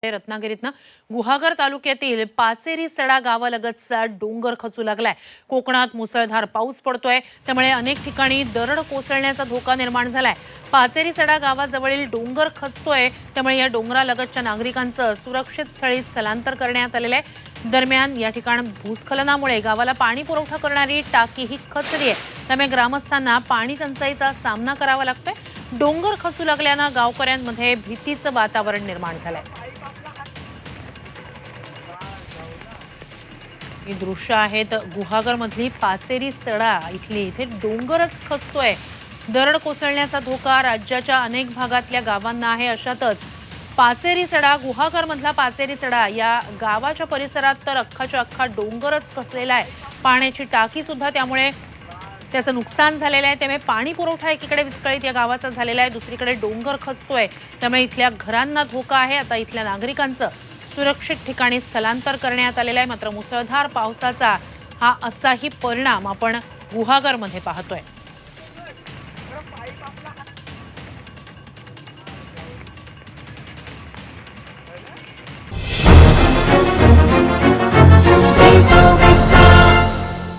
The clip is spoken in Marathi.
रत्नागिरीतनं गुहागर तालुक्यातील पाचेरी सडा गावालगतचा डोंगर खचू लागलाय। कोकणात मुसळधार पाऊस पडतोय, त्यामुळे अनेक ठिकाणी दरड कोसळण्याचा धोका निर्माण झालाय। पाचेरी सडा गावाजवळील डोंगर खचतोय, त्यामुळे या डोंगरालगतच्या नागरिकांचं सुरक्षित स्थळी स्थलांतर करण्यात आलेलं आहे। दरम्यान या ठिकाणी भूस्खलनामुळे गावाला पाणी पुरवठा करणारी टाकी ही खचली आहे, त्यामुळे ग्रामस्थांना पाणी टंचाईचा सामना करावा लागतोय। डोंगर खचू लागल्यानं गावकऱ्यांमध्ये भीतीचं वातावरण निर्माण झालंय। ही दृश्य आहेत गुहागर मधली पाचेरी सडा इथली। इथे डोंगरच खचतोय, दरड कोसळण्याचा धोका राज्याच्या अनेक भागातल्या गावांना आहे। अशातच पाचेरी सडा गुहागर मधला पाचेरी सडा या गावाच्या परिसरात तर अख्खाच्या अख्खा डोंगरच खचलेला आहे। पाण्याची टाकी सुद्धा त्यामुळे त्याचं नुकसान झालेलं आहे। त्यामुळे पाणी पुरवठा एकीकडे विस्कळीत या गावाचा झालेला आहे, दुसरीकडे डोंगर खचतोय, त्यामुळे इथल्या घरांना धोका आहे। आता इथल्या नागरिकांचं सुरक्षित ठिकाणी स्थलांतर करण्यात आलेलं आहे। मात्र मुसळधार पावसाचा हा असाही परिणाम आपण गुहागरमध्ये पाहतोय।